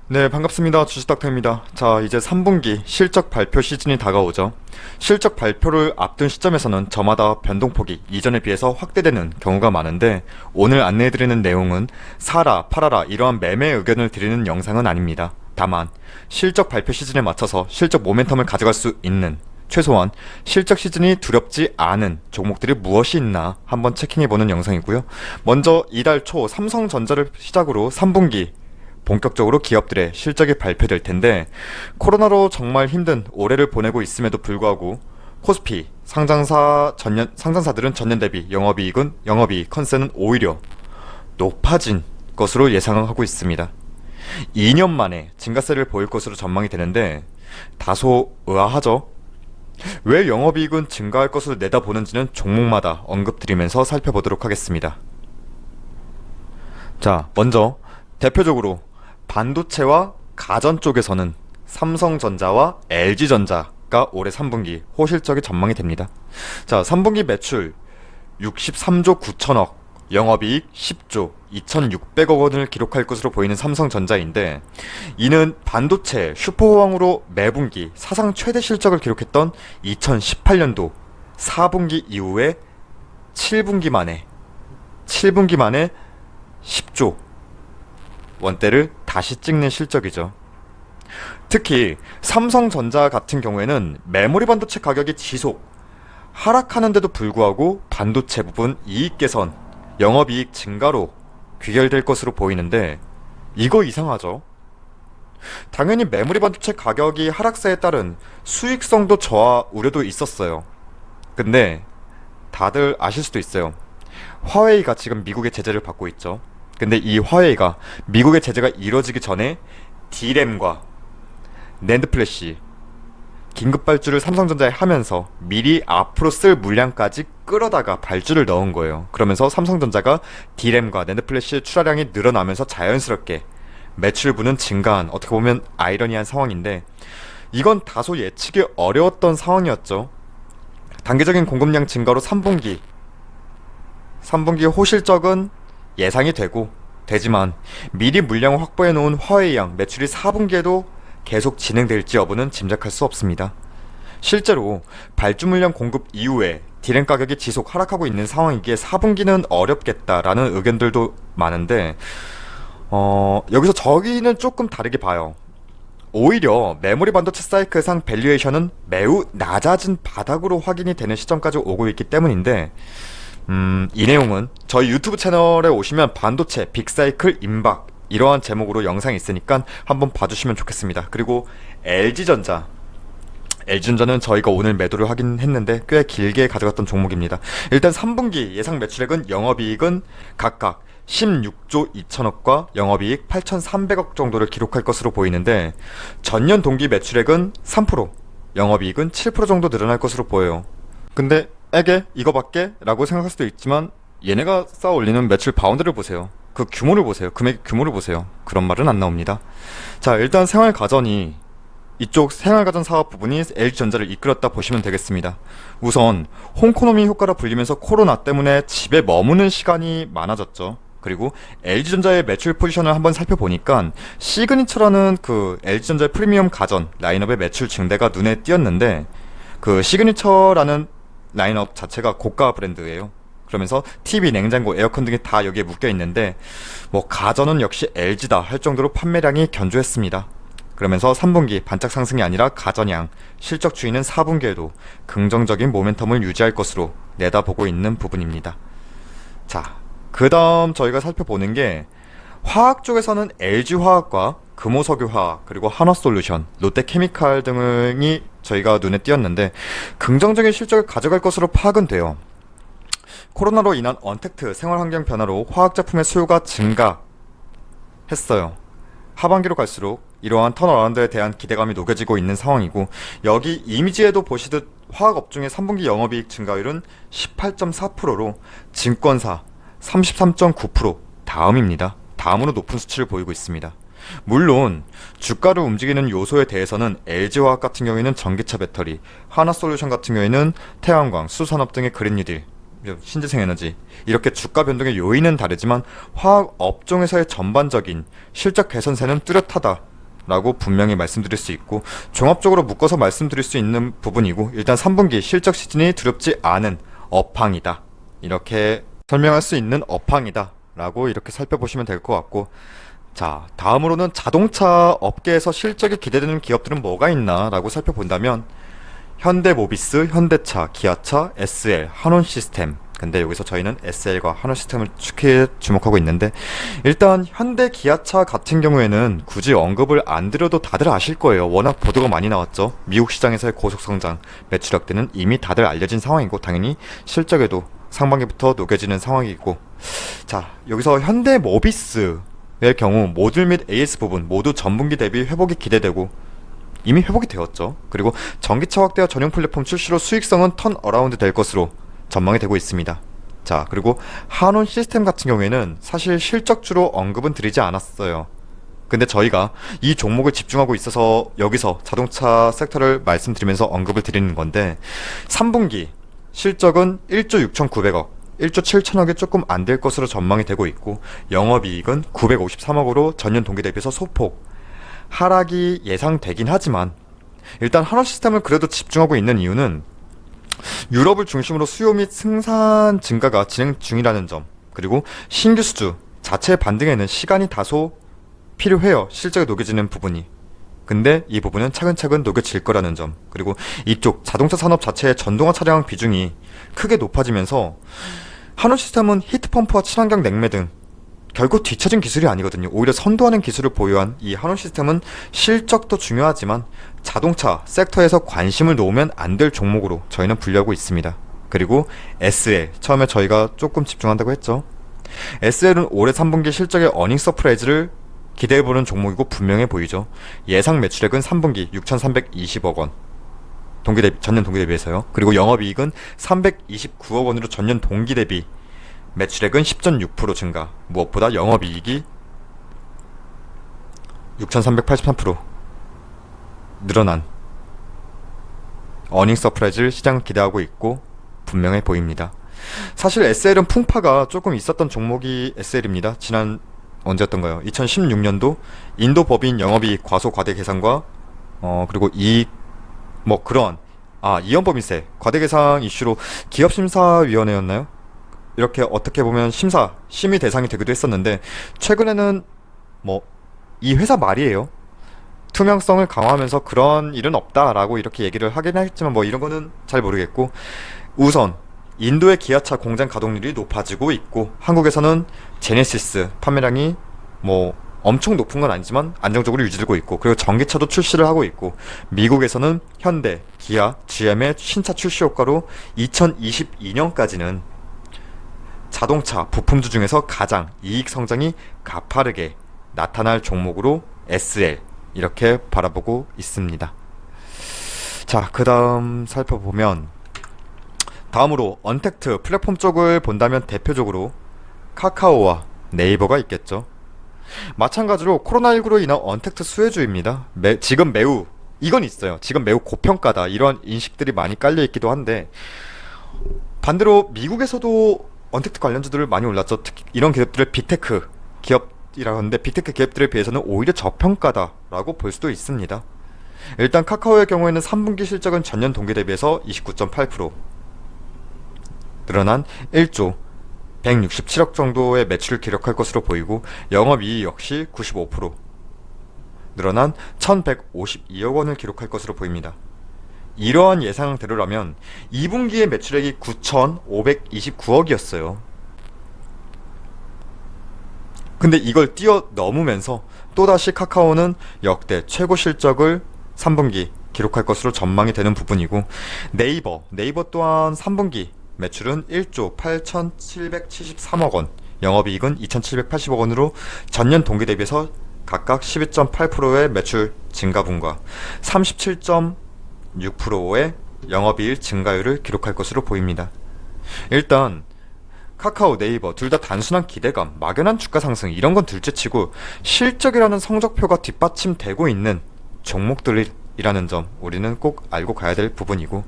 네, 반갑습니다. 주식닥터입니다. 자, 이제 3분기 실적 발표 시즌이 다가오죠. 실적 발표를 앞둔 시점에서는 저마다 변동폭이 이전에 비해서 확대되는 경우가 많은데, 오늘 안내해드리는 내용은 사라, 팔아라 이러한 매매 의견을 드리는 영상은 아닙니다. 다만 실적 발표 시즌에 맞춰서 실적 모멘텀을 가져갈 수 있는, 최소한 실적 시즌이 두렵지 않은 종목들이 무엇이 있나 한번 체킹해보는 영상이고요. 먼저 이달 초 삼성전자를 시작으로 3분기 본격적으로 기업들의 실적이 발표될 텐데, 코로나로 정말 힘든 올해를 보내고 있음에도 불구하고 코스피 상장사들은 전년 대비 영업이익 컨센은 오히려 높아진 것으로 예상하고 있습니다. 2년 만에 증가세를 보일 것으로 전망이 되는데 다소 의아하죠. 왜 영업이익은 증가할 것으로 내다보는지는 종목마다 언급드리면서 살펴보도록 하겠습니다. 자, 먼저 대표적으로 반도체와 가전 쪽에서는 삼성전자와 LG전자가 올해 3분기 호실적이 전망이 됩니다. 자, 3분기 매출 63조 9천억, 영업이익 10조 2,600억 원을 기록할 것으로 보이는 삼성전자인데, 이는 반도체 슈퍼호황으로 매분기 사상 최대 실적을 기록했던 2018년도 4분기 이후에 7분기 만에 10조 원대를 다시 찍는 실적이죠. 특히 삼성전자 같은 경우에는 메모리 반도체 가격이 지속 하락하는데도 불구하고 반도체 부분 이익 개선, 영업이익 증가로 귀결될 것으로 보이는데, 이거 이상하죠? 당연히 메모리 반도체 가격이 하락세에 따른 수익성도 저하 우려도 있었어요. 근데 다들 아실 수도 있어요. 화웨이가 지금 미국의 제재를 받고 있죠. 근데 이 화웨이가 미국의 제재가 이루어지기 전에 D램과 낸드 플래시 긴급 발주를 삼성전자에 하면서 미리 앞으로 쓸 물량까지 끌어다가 발주를 넣은 거예요. 그러면서 삼성전자가 D램과 낸드 플래시 출하량이 늘어나면서 자연스럽게 매출분은 증가한, 어떻게 보면 아이러니한 상황인데, 이건 다소 예측이 어려웠던 상황이었죠. 단기적인 공급량 증가로 3분기 호실적은 예상이 되지만 미리 물량을 확보해 놓은 화웨이 양 매출이 4분기에도 계속 진행될지 여부는 짐작할 수 없습니다. 실제로 발주 물량 공급 이후에 디램 가격이 지속 하락하고 있는 상황이기에 4분기는 어렵겠다라는 의견들도 많은데, 여기서 저기는 조금 다르게 봐요. 오히려 메모리 반도체 사이클상 밸류에이션은 매우 낮아진 바닥으로 확인이 되는 시점까지 오고 있기 때문인데, 이 내용은 저희 유튜브 채널에 오시면 반도체 빅사이클 임박 이러한 제목으로 영상이 있으니까 한번 봐주시면 좋겠습니다. 그리고 LG전자는 저희가 오늘 매도를 하긴 했는데 꽤 길게 가져갔던 종목입니다. 일단 3분기 예상 매출액은, 영업이익은 각각 16조 2천억과 영업이익 8,300억 정도를 기록할 것으로 보이는데, 전년 동기 매출액은 3%, 영업이익은 7% 정도 늘어날 것으로 보여요. 근데 이거밖에? 라고 생각할 수도 있지만, 얘네가 쌓아 올리는 매출 바운드를 보세요. 그 규모를 보세요. 금액 규모를 보세요. 그런 말은 안 나옵니다. 자, 일단 이쪽 생활가전 사업 부분이 LG전자를 이끌었다 보시면 되겠습니다. 우선 홈코노미 효과라 불리면서 코로나 때문에 집에 머무는 시간이 많아졌죠. 그리고 LG전자의 매출 포지션을 한번 살펴보니까 시그니처라는 그 LG전자의 프리미엄 가전 라인업의 매출 증대가 눈에 띄었는데, 그 시그니처라는 라인업 자체가 고가 브랜드예요. 그러면서 TV, 냉장고, 에어컨 등이 다 여기에 묶여 있는데, 뭐 가전은 역시 LG다 할 정도로 판매량이 견조했습니다. 그러면서 3분기 반짝 상승이 아니라 가전량 실적 추이는 4분기에도 긍정적인 모멘텀을 유지할 것으로 내다보고 있는 부분입니다. 자, 그 다음 저희가 살펴보는 게, 화학 쪽에서는 LG화학과 금호석유화학, 그리고 한화솔루션, 롯데케미칼 등이 저희가 눈에 띄었는데 긍정적인 실적을 가져갈 것으로 파악은 돼요. 코로나로 인한 언택트 생활환경 변화로 화학제품의 수요가 증가했어요. 하반기로 갈수록 이러한 턴어라운드에 대한 기대감이 녹여지고 있는 상황이고, 여기 이미지에도 보시듯 화학업종의 3분기 영업이익 증가율은 18.4%로 증권사 33.9% 다음으로 높은 수치를 보이고 있습니다. 물론 주가를 움직이는 요소에 대해서는 LG화학 같은 경우에는 전기차 배터리, 하나솔루션 같은 경우에는 태양광, 수산업 등의 그린 뉴딜, 신재생에너지, 이렇게 주가 변동의 요인은 다르지만 화학 업종에서의 전반적인 실적 개선세는 뚜렷하다 라고 분명히 말씀드릴 수 있고, 종합적으로 묶어서 말씀드릴 수 있는 부분이고, 일단 3분기 실적 시즌이 두렵지 않은 업황이다, 이렇게 설명할 수 있는 업황이다 라고 이렇게 살펴보시면 될 것 같고, 자, 다음으로는 자동차 업계에서 실적이 기대되는 기업들은 뭐가 있나 라고 살펴본다면, 현대모비스, 현대차, 기아차, SL, 한원시스템. 근데 여기서 저희는 SL과 한원시스템을 주목하고 있는데, 일단 현대 기아차 같은 경우에는 굳이 언급을 안 드려도 다들 아실 거예요. 워낙 보도가 많이 나왔죠. 미국 시장에서의 고속성장, 매출액들은 이미 다들 알려진 상황이고, 당연히 실적에도 상반기부터 녹여지는 상황이고, 자, 여기서 현대모비스의 경우 모듈 및 AS 부분 모두 전분기 대비 회복이 기대되고, 이미 회복이 되었죠. 그리고 전기차 확대와 전용 플랫폼 출시로 수익성은 턴어라운드 될 것으로 전망이 되고 있습니다. 자, 그리고 한온 시스템 같은 경우에는 사실 실적주로 언급은 드리지 않았어요. 근데 저희가 이 종목을 집중하고 있어서 여기서 자동차 섹터를 말씀드리면서 언급을 드리는 건데, 3분기 실적은 1조 6,900억, 1조 7천억이 조금 안 될 것으로 전망이 되고 있고, 영업이익은 953억으로 전년 동기 대비해서 소폭 하락이 예상되긴 하지만, 일단 한원시스템을 그래도 집중하고 있는 이유는 유럽을 중심으로 수요 및 생산 증가가 진행 중이라는 점, 그리고 신규 수주 자체 반등에는 시간이 다소 필요해요. 실적에 녹여지는 부분이. 근데 이 부분은 차근차근 녹여질 거라는 점, 그리고 이쪽 자동차 산업 자체의 전동화 차량 비중이 크게 높아지면서 한원시스템은 히트펌프와 친환경 냉매 등 결국 뒤처진 기술이 아니거든요. 오히려 선도하는 기술을 보유한 이 한원시스템은 실적도 중요하지만 자동차 섹터에서 관심을 놓으면 안 될 종목으로 저희는 분류하고 있습니다. 그리고 SL, 처음에 저희가 조금 집중한다고 했죠. SL은 올해 3분기 실적의 어닝 서프라이즈를 기대해보는 종목이고 분명해 보이죠. 예상 매출액은 3분기 6,320억 원, 전년 동기 대비해서요. 그리고 영업이익은 329억 원으로 전년 동기 대비 매출액은 10.6% 증가, 무엇보다 영업이익이 6,383% 늘어난 어닝 서프라이즈를 시장 기대하고 있고 분명해 보입니다. 사실 SL은 풍파가 조금 있었던 종목이 SL입니다. 지난 언제였던가요? 2016년도 인도 법인 영업이익 과소 과대 계산과 그리고 이익 그런 이연법인세 과대 계산 이슈로 기업심사위원회였나요? 이렇게 어떻게 보면 심의 대상이 되기도 했었는데, 최근에는 이 회사 말이에요. 투명성을 강화하면서 그런 일은 없다라고 이렇게 얘기를 하긴 했지만 이런 거는 잘 모르겠고, 우선 인도의 기아차 공장 가동률이 높아지고 있고, 한국에서는 제네시스 판매량이 엄청 높은 건 아니지만 안정적으로 유지되고 있고, 그리고 전기차도 출시를 하고 있고, 미국에서는 현대, 기아, GM의 신차 출시 효과로 2022년까지는 자동차 부품주 중에서 가장 이익 성장이 가파르게 나타날 종목으로 SL 이렇게 바라보고 있습니다. 자, 그 다음 살펴보면, 다음으로 언택트 플랫폼 쪽을 본다면 대표적으로 카카오와 네이버가 있겠죠. 마찬가지로 코로나19로 인한 언택트 수혜주입니다. 지금 매우 이건 있어요. 지금 매우 고평가다, 이런 인식들이 많이 깔려 있기도 한데, 반대로 미국에서도 언택트 관련주들을 많이 올랐죠. 특히 이런 기업들을 빅테크 기업이라고 하는데, 빅테크 기업들에 비해서는 오히려 저평가다라고 볼 수도 있습니다. 일단 카카오의 경우에는 3분기 실적은 전년 동기 대비해서 29.8% 늘어난 1조 167억 정도의 매출을 기록할 것으로 보이고, 영업이익 역시 95% 늘어난 1152억 원을 기록할 것으로 보입니다. 이러한 예상대로라면 2분기의 매출액이 9,529억이었어요. 근데 이걸 뛰어넘으면서 또다시 카카오는 역대 최고 실적을 3분기 기록할 것으로 전망이 되는 부분이고, 네이버 또한 3분기 매출은 1조 8,773억 원, 영업이익은 2,780억 원으로 전년 동기 대비해서 각각 12.8%의 매출 증가분과 37.6%의 영업이익 증가율을 기록할 것으로 보입니다. 일단 카카오, 네이버 둘 다 단순한 기대감, 막연한 주가 상승 이런 건 둘째치고 실적이라는 성적표가 뒷받침되고 있는 종목들이라는 점 우리는 꼭 알고 가야 될 부분이고,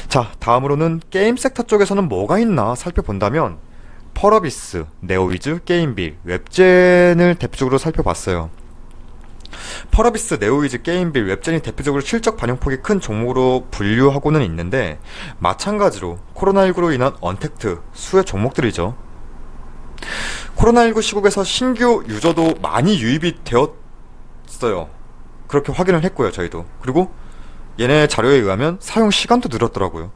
자, 다음으로는 게임 섹터 쪽에서는 뭐가 있나 살펴본다면 펄어비스, 네오위즈, 게임빌, 웹젠을 대표적으로 살펴봤어요. 펄어비스, 네오이즈, 게임빌, 웹젠이 대표적으로 실적 반영폭이 큰 종목으로 분류하고는 있는데 마찬가지로 코로나19로 인한 언택트 수혜 종목들이죠. 코로나19 시국에서 신규 유저도 많이 유입이 되었어요. 그렇게 확인을 했고요, 저희도. 그리고 얘네 자료에 의하면 사용 시간도 늘었더라고요.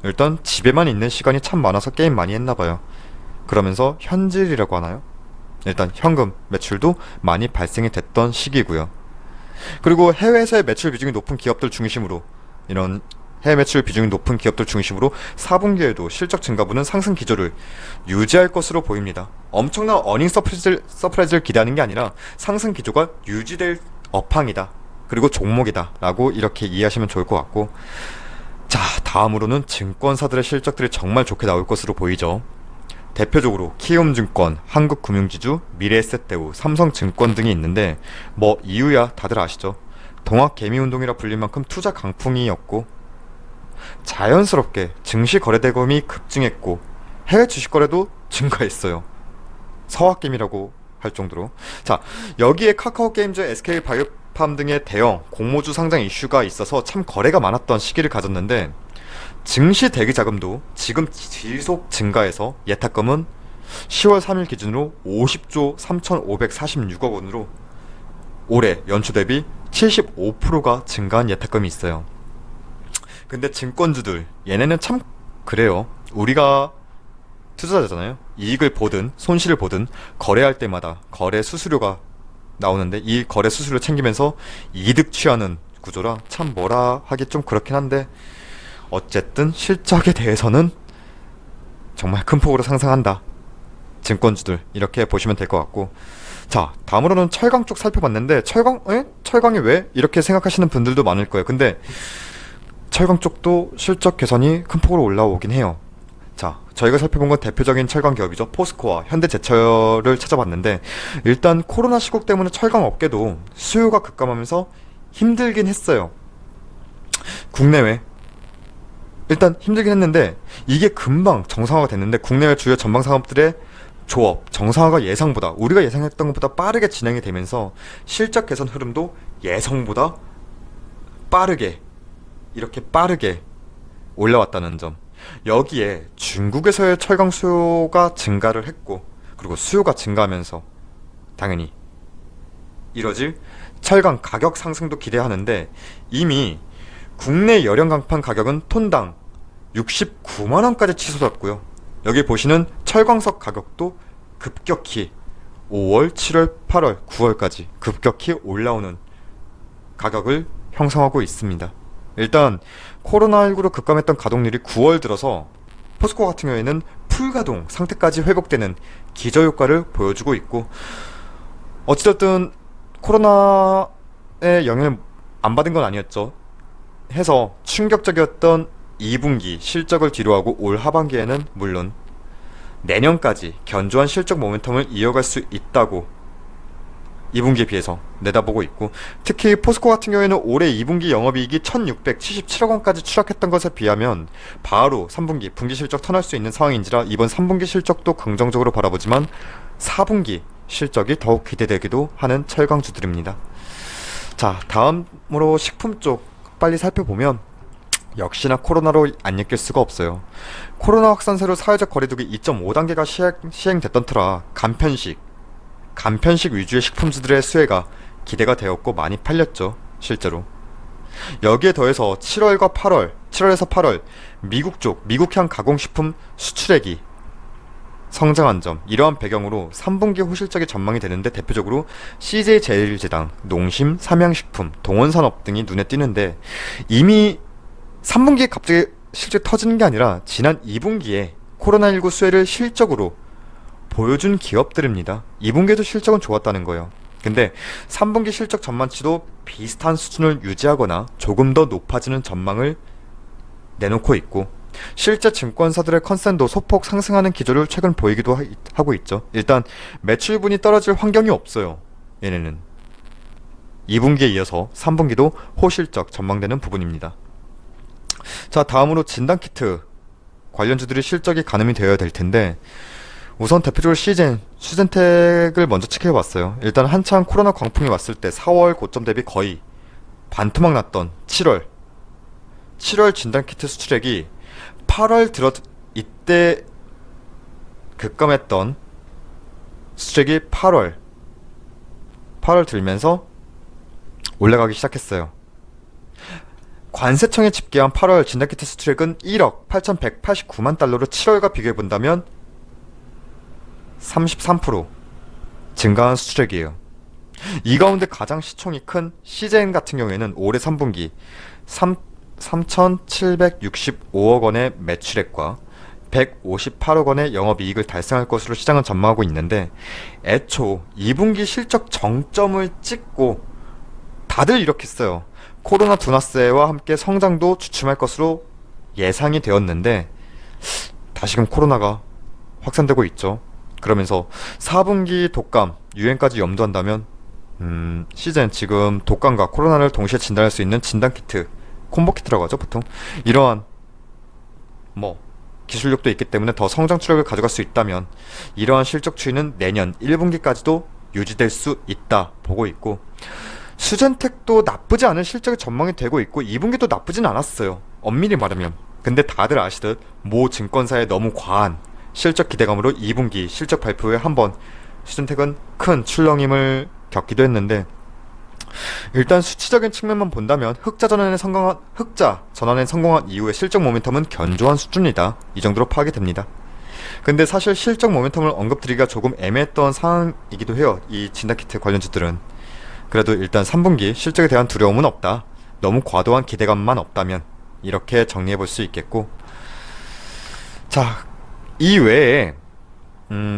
일단 집에만 있는 시간이 참 많아서 게임 많이 했나봐요. 그러면서 현질이라고 하나요? 일단 현금 매출도 많이 발생이 됐던 시기고요. 그리고 해외에서의 매출 비중이 높은 기업들 중심으로, 이런 해외 매출 비중이 높은 기업들 중심으로 4분기에도 실적 증가분은 상승 기조를 유지할 것으로 보입니다. 엄청난 어닝 서프라이즈를 기대하는 게 아니라 상승 기조가 유지될 업황이다, 그리고 종목이다 라고 이렇게 이해하시면 좋을 것 같고, 자, 다음으로는 증권사들의 실적들이 정말 좋게 나올 것으로 보이죠. 대표적으로 키움증권, 한국금융지주, 미래에셋대우, 삼성증권 등이 있는데 뭐 이유야 다들 아시죠. 동학개미운동이라 불릴 만큼 투자 강풍이었고 자연스럽게 증시 거래대금이 급증했고 해외 주식 거래도 증가했어요. 서학개미라고 할 정도로. 자, 여기에 카카오게임즈, SK바이오팜 등의 대형 공모주 상장 이슈가 있어서 참 거래가 많았던 시기를 가졌는데 증시 대기 자금도 지금 지속 증가해서 예탁금은 10월 3일 기준으로 50조 3,546억 원으로 올해 연초 대비 75%가 증가한 예탁금이 있어요. 근데 증권주들 얘네는 참 그래요. 우리가 투자자잖아요. 이익을 보든 손실을 보든 거래할 때마다 거래 수수료가 나오는데 이 거래 수수료 챙기면서 이득 취하는 구조라 참 뭐라 하기 좀 그렇긴 한데, 어쨌든 실적에 대해서는 정말 큰 폭으로 상승한다, 증권주들, 이렇게 보시면 될 것 같고. 자, 다음으로는 철강 쪽 살펴봤는데 철강이 왜? 이렇게 생각하시는 분들도 많을 거예요. 근데 철강 쪽도 실적 개선이 큰 폭으로 올라오긴 해요. 자, 저희가 살펴본 건 대표적인 철강 기업이죠. 포스코와 현대제철을 찾아봤는데 일단 코로나 시국 때문에 철강 업계도 수요가 급감하면서 힘들긴 했어요. 국내외 일단 힘들긴 했는데 이게 금방 정상화가 됐는데 국내외 주요 전방 산업들의 조업 정상화가 예상보다, 우리가 예상했던 것보다 빠르게 진행이 되면서 실적 개선 흐름도 예상보다 빠르게, 이렇게 빠르게 올라왔다는 점. 여기에 중국에서의 철강 수요가 증가를 했고, 그리고 수요가 증가하면서 당연히 이뤄질 철강 가격 상승도 기대하는데 이미 국내 열연 강판 가격은 톤당 69만원까지 치솟았고요. 여기 보시는 철광석 가격도 급격히 5월, 7월, 8월, 9월까지 급격히 올라오는 가격을 형성하고 있습니다. 일단 코로나19로 급감했던 가동률이 9월 들어서 포스코 같은 경우에는 풀가동 상태까지 회복되는 기저효과를 보여주고 있고, 어찌됐든 코로나의 영향을 안 받은 건 아니었죠. 해서 충격적이었던 2분기 실적을 뒤로하고 올 하반기에는 물론 내년까지 견조한 실적 모멘텀을 이어갈 수 있다고 2분기에 비해서 내다보고 있고, 특히 포스코 같은 경우에는 올해 2분기 영업이익이 1677억 원까지 추락했던 것에 비하면 바로 3분기 분기 실적 턴할 수 있는 상황인지라 이번 3분기 실적도 긍정적으로 바라보지만 4분기 실적이 더욱 기대되기도 하는 철강주들입니다. 자, 다음으로 식품 쪽 빨리 살펴보면 역시나 코로나로 안 엮일 수가 없어요. 코로나 확산세로 사회적 거리두기 2.5단계가 시행됐던 터라 간편식 위주의 식품주들의 수혜가 기대가 되었고 많이 팔렸죠, 실제로. 여기에 더해서 7월에서 8월 미국향 가공식품 수출액이 성장한 점, 이러한 배경으로 3분기 호실적이 전망이 되는데 대표적으로 CJ제일제당, 농심, 삼양식품, 동원산업 등이 눈에 띄는데 이미 3분기에 갑자기 실적이 터지는 게 아니라 지난 2분기에 코로나19 수혜를 실적으로 보여준 기업들입니다. 2분기에도 실적은 좋았다는 거예요. 근데 3분기 실적 전망치도 비슷한 수준을 유지하거나 조금 더 높아지는 전망을 내놓고 있고, 실제 증권사들의 컨센도 소폭 상승하는 기조를 최근 보이기도 하고 있죠. 일단 매출분이 떨어질 환경이 없어요. 얘네는 2분기에 이어서 3분기도 호실적 전망되는 부분입니다. 자, 다음으로 진단키트 관련주들이 실적이 가늠이 되어야 될 텐데, 우선 대표적으로 시젠 수젠텍을 먼저 체크해봤어요. 일단 한창 코로나 광풍이 왔을 때 4월 고점 대비 거의 반토막 났던 7월 진단키트 수출액이 8월 들어 이때 급감했던 수출액이 8월 들면서 올라가기 시작했어요. 관세청에 집계한 8월 진단키트 수출액은 1억 8,189만 달러로 7월과 비교해본다면 33% 증가한 수출액이에요. 이 가운데 가장 시총이 큰 CJN 같은 경우에는 올해 3분기 3,765억 원의 매출액과 158억 원의 영업이익을 달성할 것으로 시장은 전망하고 있는데, 애초 2분기 실적 정점을 찍고 다들 이렇게 했어요. 코로나 둔화세와 함께 성장도 주춤할 것으로 예상이 되었는데 다시금 코로나가 확산되고 있죠. 그러면서 4분기 독감 유행까지 염두한다면 시즌 지금 독감과 코로나를 동시에 진단할 수 있는 진단키트, 콤보키트라고 하죠 보통, 이러한 기술력도 있기 때문에 더 성장 추력을 가져갈 수 있다면 이러한 실적 추이는 내년 1분기까지도 유지될 수 있다 보고 있고, 수젠텍도 나쁘지 않은 실적이 전망이 되고 있고 2분기도 나쁘진 않았어요, 엄밀히 말하면. 근데 다들 아시듯 모 증권사의 너무 과한 실적 기대감으로 2분기 실적 발표 후에 한번 수젠텍은 큰 출렁임을 겪기도 했는데, 일단 수치적인 측면만 본다면 흑자 전환에 성공한 이후의 실적 모멘텀은 견조한 수준이다, 이 정도로 파악이 됩니다. 근데 사실 실적 모멘텀을 언급드리기가 조금 애매했던 상황이기도 해요, 이 진단키트 관련주들은. 그래도 일단 3분기 실적에 대한 두려움은 없다, 너무 과도한 기대감만 없다면, 이렇게 정리해볼 수 있겠고, 자, 이 외에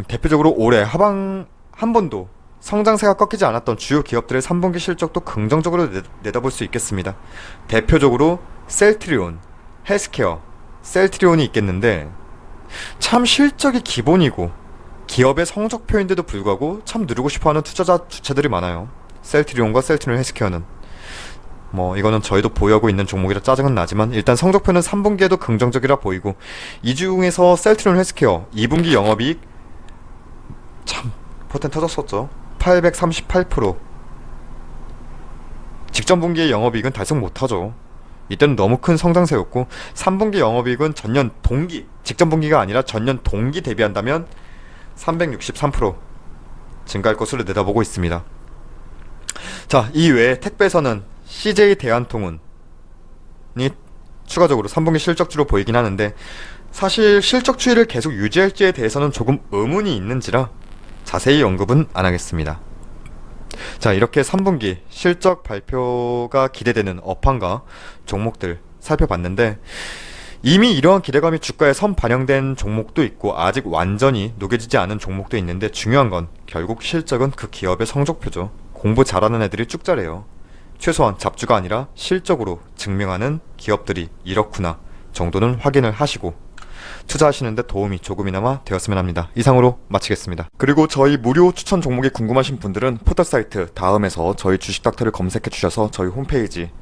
대표적으로 올해 하방 한 번도 성장세가 꺾이지 않았던 주요 기업들의 3분기 실적도 긍정적으로 내다볼 수 있겠습니다. 대표적으로 셀트리온, 헬스케어, 셀트리온이 있겠는데, 참 실적이 기본이고 기업의 성적표인데도 불구하고 참 누르고 싶어하는 투자자 주체들이 많아요. 셀트리온과 셀트리온 헬스케어는 이거는 저희도 보유하고 있는 종목이라 짜증은 나지만, 일단 성적표는 3분기에도 긍정적이라 보이고, 이 중에서 셀트리온 헬스케어 2분기 영업이익 참 포텐 터졌었죠. 838%. 직전 분기의 영업이익은 달성 못하죠. 이때는 너무 큰 성장세였고, 3분기 영업이익은 직전 분기가 아니라 전년 동기 대비한다면 363% 증가할 것으로 내다보고 있습니다. 자, 이 외에 택배에서는 CJ 대한통운이 추가적으로 3분기 실적주로 보이긴 하는데, 사실 실적 추이를 계속 유지할지에 대해서는 조금 의문이 있는지라 자세히 언급은 안 하겠습니다. 자, 이렇게 3분기 실적 발표가 기대되는 업황과 종목들 살펴봤는데, 이미 이러한 기대감이 주가에 선 반영된 종목도 있고 아직 완전히 녹여지지 않은 종목도 있는데, 중요한 건 결국 실적은 그 기업의 성적표죠. 공부 잘하는 애들이 쭉 자래요. 최소한 잡주가 아니라 실적으로 증명하는 기업들이 이렇구나 정도는 확인을 하시고 투자하시는데 도움이 조금이나마 되었으면 합니다. 이상으로 마치겠습니다. 그리고 저희 무료 추천 종목이 궁금하신 분들은 포털사이트 다음에서 저희 주식닥터를 검색해 주셔서 저희 홈페이지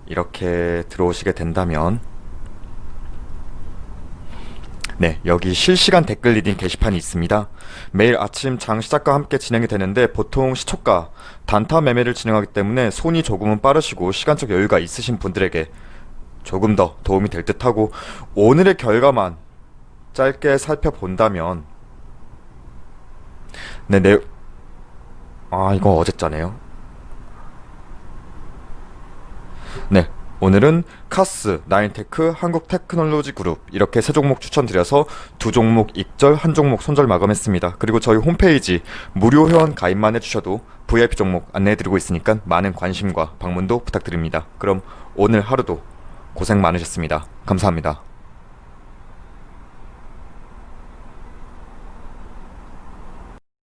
이렇게 들어오시게 된다면, 네, 여기 실시간 댓글 리딩 게시판이 있습니다. 매일 아침 장 시작과 함께 진행이 되는데, 보통 시초가 단타 매매를 진행하기 때문에 손이 조금은 빠르시고 시간적 여유가 있으신 분들에게 조금 더 도움이 될 듯하고, 오늘의 결과만 짧게 살펴본다면, 이거 어제 짜네요. 네, 오늘은 카스, 나인테크, 한국테크놀로지그룹 이렇게 세 종목 추천드려서 두 종목 익절, 한 종목 손절 마감했습니다. 그리고 저희 홈페이지 무료 회원 가입만 해주셔도 VIP 종목 안내해드리고 있으니까 많은 관심과 방문도 부탁드립니다. 그럼 오늘 하루도 고생 많으셨습니다. 감사합니다.